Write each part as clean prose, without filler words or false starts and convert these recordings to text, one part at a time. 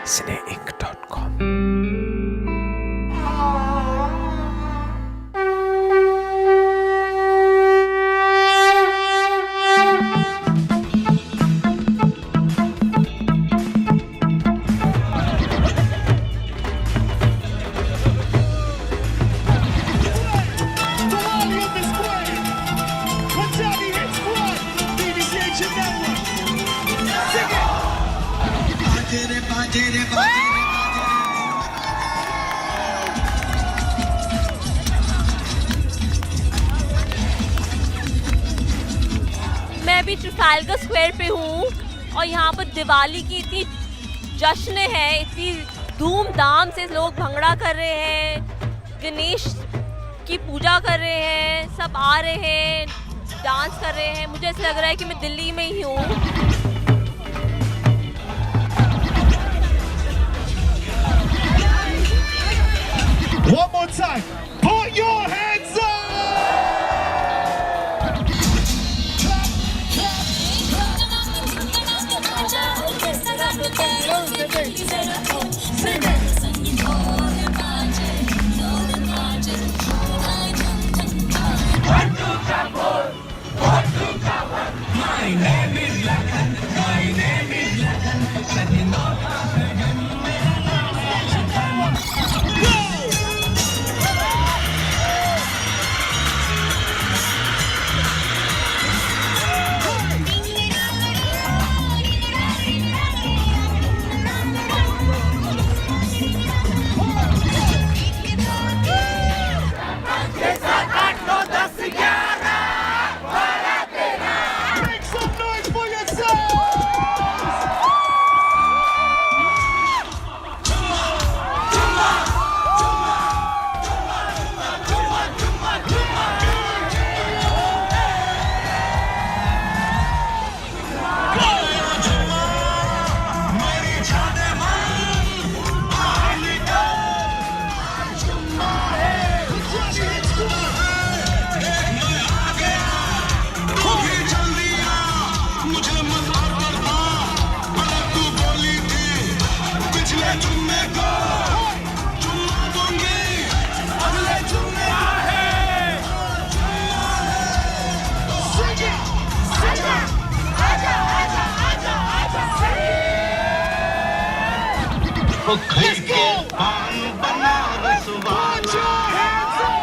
cineinc.com। मैं भी Trafalgar square पे हूँ और यहाँ पर दिवाली की इतनी जश्न है, इतनी धूमधाम से लोग भंगड़ा कर रहे हैं, गणेश की पूजा कर रहे हैं, सब आ रहे हैं, डांस कर रहे हैं। मुझे ऐसा लग रहा है कि मैं दिल्ली में ही हूँ। One more time, put your hands up! My name is Lakan, my name is Lakan, you know Let's go! Put your hands up!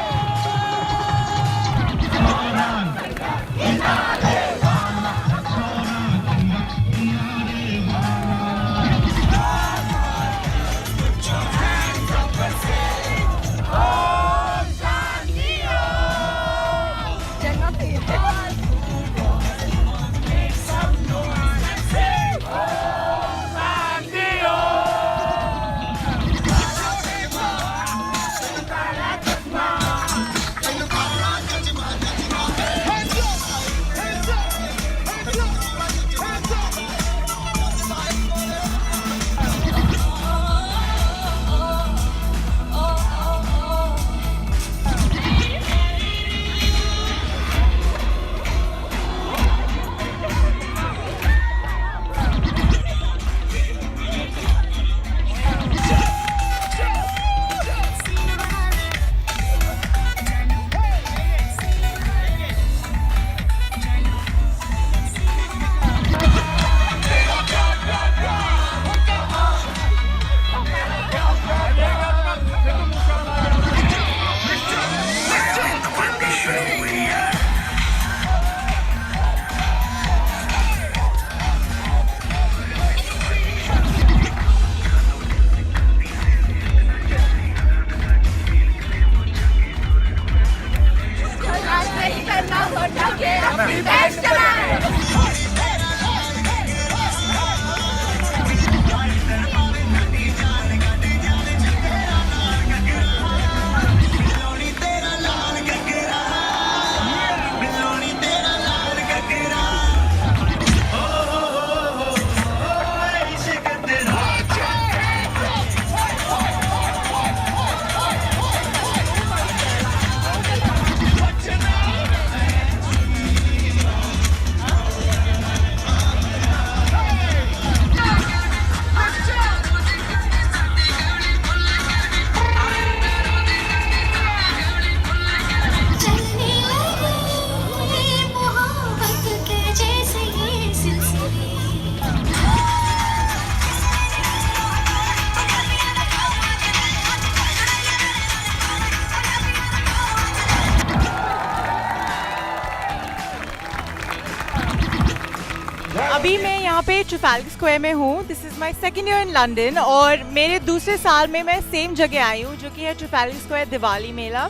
Trafalgar Square में हूँ. This is my second year in London और मेरे दूसरे साल में मैं same जगह आई हूँ जो कि है Trafalgar Square Diwali Mela.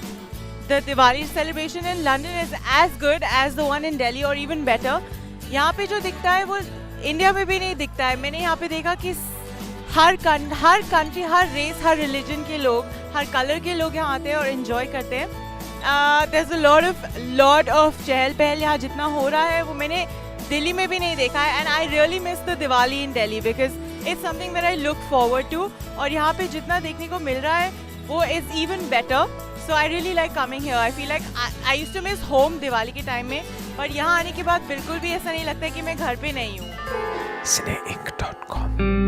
The Diwali celebration in London is as good as the one in Delhi और इवन बेटर. यहाँ पे जो दिखता है वो इंडिया में भी नहीं दिखता है. मैंने यहाँ पे देखा कि हर कंट्री, हर रेस, हर रिलीजन के लोग, हर कलर के लोग यहाँ आते हैं और इन्जॉय करते हैं. There is a lot of चहल पहल यहाँ जितना हो रहा है वो मैंने दिल्ली में भी नहीं देखा है. And I really miss the Diwali in Delhi because it's something that I look forward to. और यहाँ पे जितना देखने को मिल रहा है वो is even better. So I really like coming here. I feel like I used to miss home Diwali के टाइम में, पर यहाँ आने के बाद बिल्कुल भी ऐसा नहीं लगता कि मैं घर पे नहीं हूँ. cineinc.com